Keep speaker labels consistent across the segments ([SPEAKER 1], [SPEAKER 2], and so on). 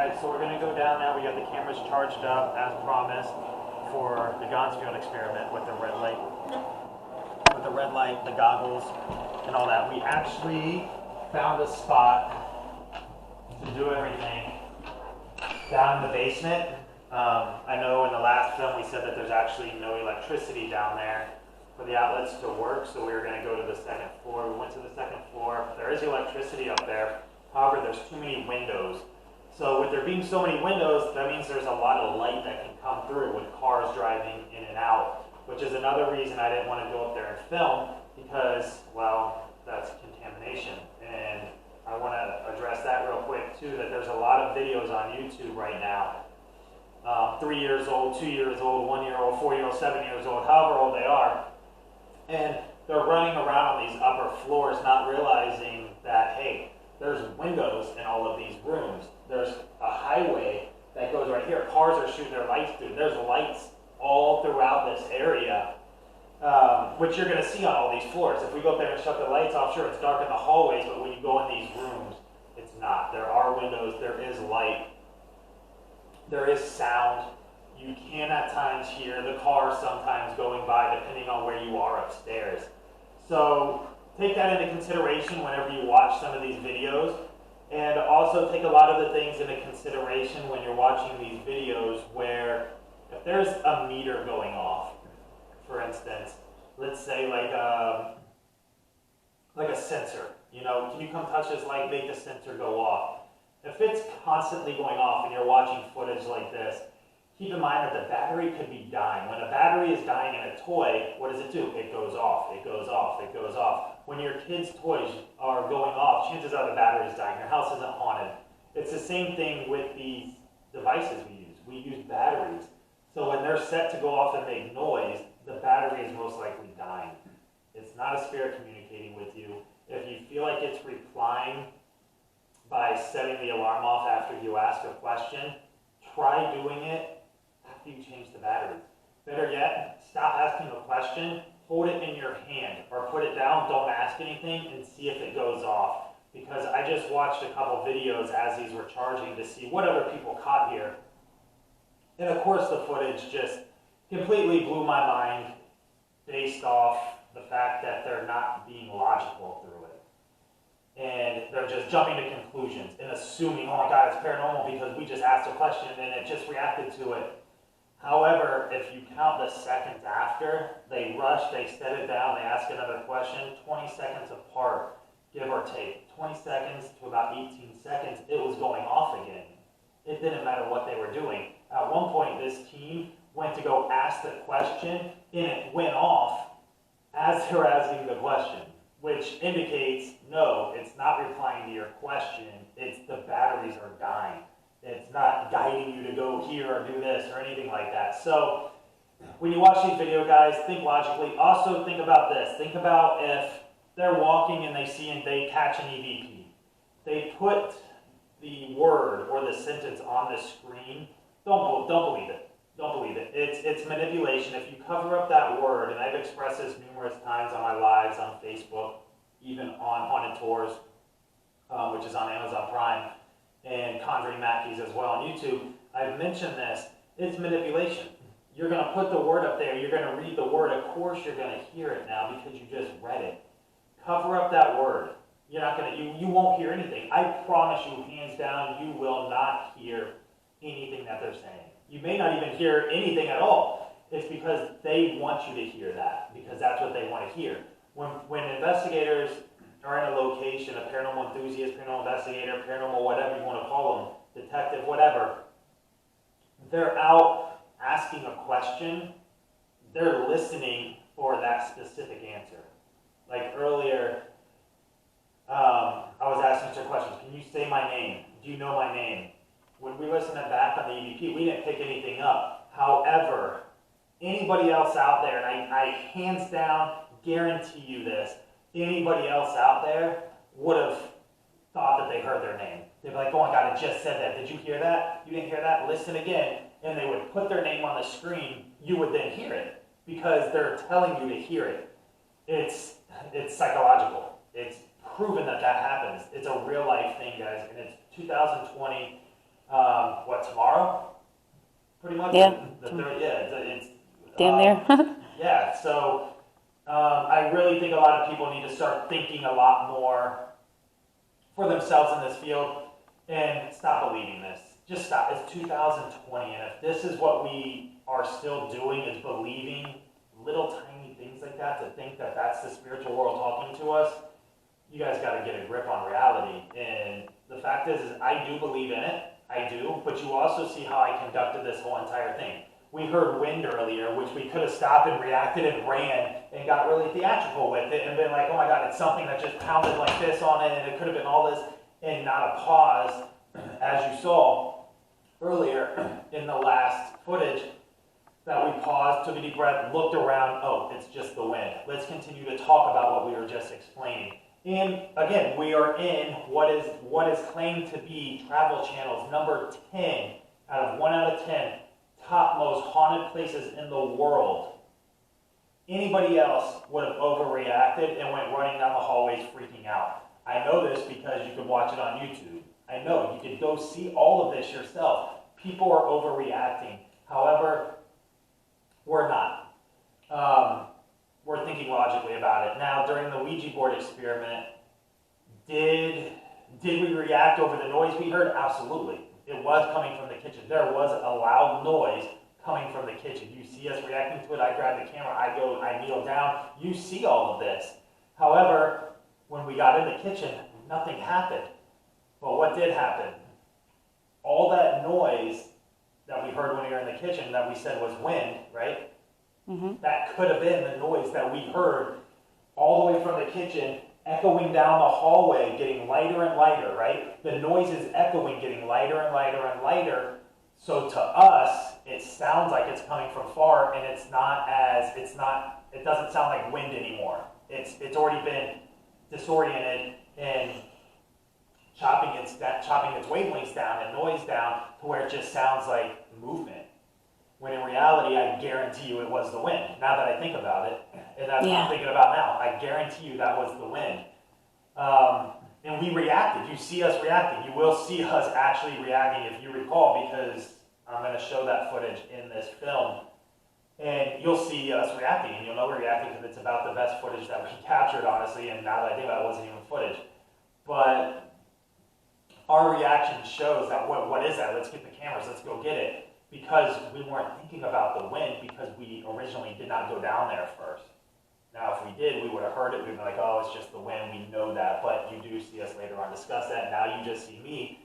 [SPEAKER 1] Alright, so we're going to go down now. We got the cameras charged up as promised for the Gonsfield experiment with the red light. With the red light, the goggles, and all that. We actually found a spot to do everything down in the basement. I know in the last film we said that there's actually no electricity down there for the outlets to work, so we were going to go to the second floor. We went to the second floor. There is electricity up there. However, there's too many windows. So with there being so many windows, that means there's a lot of light that can come through with cars driving in and out, which is another reason I didn't want to go up there and film, because, well, that's contamination. And I want to address that real quick too, that there's a lot of videos on YouTube right now. 3 years old, 2 years old, 1 year old, 4 year old, 7 years old, however old they are. And they're running around on these upper floors not realizing that, hey, there's windows in all of these rooms. There's a highway that goes right here. Cars are shooting their lights through. There's lights all throughout this area, which you're going to see on all these floors. If we go up there and shut the lights off, sure, it's dark in the hallways, but when you go in these rooms, it's not. There are windows. There is light. There is sound. You can at times hear the cars sometimes going by, depending on where you are upstairs. So take that into consideration whenever you watch some of these videos, and also take a lot of the things into consideration when you're watching these videos where if there's a meter going off, for instance, let's say like a sensor, you know, can you come touch this light, make the sensor go off? If it's constantly going off and you're watching footage like this, keep in mind that the battery could be dying. When a battery is dying in a toy, what does it do? It goes off, it goes off, it goes off. When your kids' toys are going off, chances are the battery is dying. Your house isn't haunted. It's the same thing with these devices we use. We use batteries. So when they're set to go off and make noise, the battery is most likely dying. It's not a spirit communicating with you. If you feel like it's replying by setting the alarm off after you ask a question, try doing it after you change the batteries. Better yet, stop asking a question, hold it in your hand, or put it down, don't ask anything, and see if it goes off. Because I just watched a couple videos as these were charging to see what other people caught here. And of course the footage just completely blew my mind based off the fact that they're not being logical through it. And they're just jumping to conclusions and assuming, oh my God, it's paranormal because we just asked a question and it just reacted to it. However, if you count the seconds after, they rush, they set it down, they ask another question, 20 seconds apart, give or take. 20 seconds to about 18 seconds, it was going off again. It didn't matter what they were doing. At one point, this team went to go ask the question and it went off as they were asking the question, which indicates, no, it's not replying to your question, it's the batteries are dying. It's not guiding you to go here or do this or anything like that. So when you watch these videos, guys, think logically. Also think about this. Think about if they're walking and they see and they catch an EVP. They put the word or the sentence on the screen. Don't believe it. Don't believe it. It's manipulation. If you cover up that word, and I've expressed this numerous times on my lives on Facebook, even on Haunted Tours, which is on Amazon Prime, and Conjuring Mackies as well on YouTube, I've mentioned this. It's manipulation. You're going to put the word up there. You're going to read the word. Of course you're going to hear it now because you just read it. Cover up that word. You're not going to, you won't hear anything. I promise you, hands down, you will not hear anything that they're saying. You may not even hear anything at all. It's because they want you to hear that, because that's what they want to hear. When investigators are in a location, a paranormal enthusiast, paranormal investigator, paranormal whatever you want to call them, detective, whatever, they're out asking a question, they're listening for that specific answer. Like earlier, I was asking certain questions. Can you say my name? Do you know my name? When we listened back on the EVP, we didn't pick anything up. However, anybody else out there, and I hands down guarantee you this, anybody else out there would have thought that they heard their name. They'd be like, oh my God, it just said that. Did you hear that? You didn't hear that? Listen again. And they would put their name on the screen. You would then hear it because they're telling you to hear it. It's psychological. It's proven that that happens. It's a real life thing, guys. And it's 2020. Tomorrow? Pretty much.
[SPEAKER 2] Yeah.
[SPEAKER 1] The third, yeah, it's
[SPEAKER 2] Damn there.
[SPEAKER 1] yeah. So I really think a lot of people need to start thinking a lot more for themselves in this field and stop believing this. Just stop. It's 2020, and if this is what we are still doing, is believing little tiny things like that, to think that that's the spiritual world talking to us, you guys got to get a grip on reality. And the fact is I do believe in it. I do. But you also see how I conducted this whole entire thing. We heard wind earlier, which we could have stopped and reacted and ran and got really theatrical with it and been like, oh my God, it's something that just pounded like this on it, and it could have been all this, and not a pause, as you saw earlier in the last footage, that we paused, took a deep breath, looked around, oh, it's just the wind. Let's continue to talk about what we were just explaining. And again, we are in what is claimed to be Travel Channel's number 10 out of 1 out of 10 top most haunted places in the world. Anybody else would have overreacted and went running down the hallways freaking out. I know this because you can watch it on YouTube. I know you can go see all of this yourself. People are overreacting. However, we're not. We're thinking logically about it. Now, during the Ouija board experiment, did we react over the noise we heard? Absolutely. It was coming from the kitchen. There was a loud noise coming from the kitchen. You see us reacting to it. I grab the camera. I kneel down. You see all of this. However, when we got in the kitchen, nothing happened. But what did happen? All that noise that we heard when we were in the kitchen that we said was wind, right? Mm-hmm. That could have been the noise that we heard all the way from the kitchen, echoing down the hallway, getting lighter and lighter, right? The noise is echoing, getting lighter and lighter and lighter. So to us, it sounds like it's coming from far, and it doesn't sound like wind anymore. It's already been disoriented and chopping its wavelengths down and noise down to where it just sounds like movement. When in reality, I guarantee you it was the wind. Now that I think about it, and that's what I'm thinking about now, I guarantee you that was the wind. And we reacted. You see us reacting. You will see us actually reacting, if you recall, because I'm going to show that footage in this film. And you'll see us reacting, and you'll know we're reacting because it's about the best footage that we captured, honestly, and now that I think about it, it wasn't even footage. But our reaction shows that, what is that? Let's get the cameras, let's go get it. Because we weren't thinking about the wind, because we originally did not go down there first. Now, if we did, we would have heard it. We'd be like, oh, it's just the wind. We know that. But you do see us later on discuss that. Now you just see me,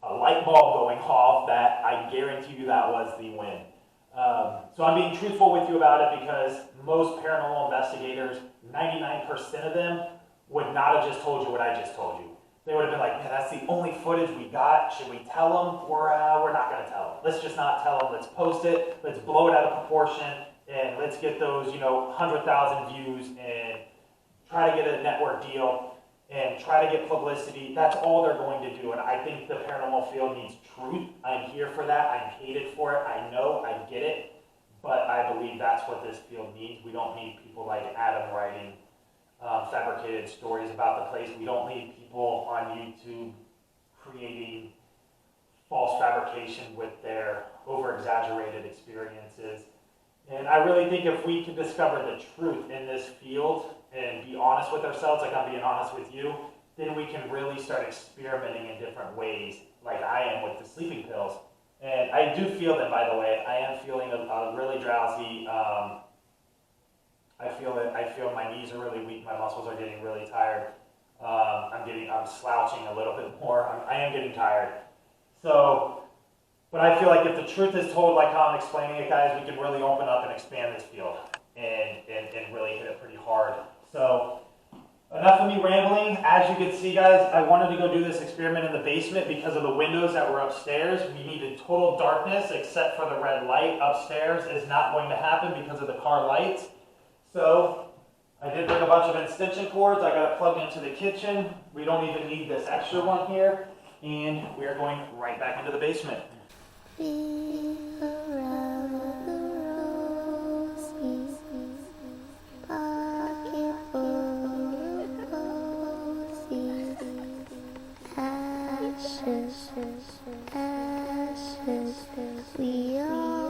[SPEAKER 1] a light bulb going off that I guarantee you that was the wind. So I'm being truthful with you about it, because most paranormal investigators, 99% of them, would not have just told you what I just told you. They would have been like, man, that's the only footage we got. Should we tell them? We're not going to tell them. Let's just not tell them. Let's post it. Let's blow it out of proportion. And let's get those, 100,000 views and try to get a network deal and try to get publicity. That's all they're going to do. And I think the paranormal field needs truth. I'm here for that. I'm hated for it. I know. I get it. But I believe that's what this field needs. We don't need people like Adam writing fabricated stories about the place. We don't need people on YouTube creating false fabrication with their over-exaggerated experiences. And I really think if we can discover the truth in this field and be honest with ourselves, like I'm being honest with you, then we can really start experimenting in different ways, like I am with the sleeping pills. And I do feel them, by the way. I am feeling a really drowsy. I feel my knees are really weak. My muscles are getting really tired. I'm slouching a little bit more. I am getting tired. So, but I feel like if the truth is told like how I'm explaining it, guys, we can really open up and expand this field and really hit it pretty hard. So, enough of me rambling. As you can see, guys, I wanted to go do this experiment in the basement because of the windows that were upstairs. We needed total darkness except for the red light. Upstairs is not going to happen because of the car lights. So I did bring a bunch of extension cords. I got it plugged into the kitchen. We don't even need this extra one here. And we are going right back into the basement.
[SPEAKER 3] Ashes.
[SPEAKER 2] We are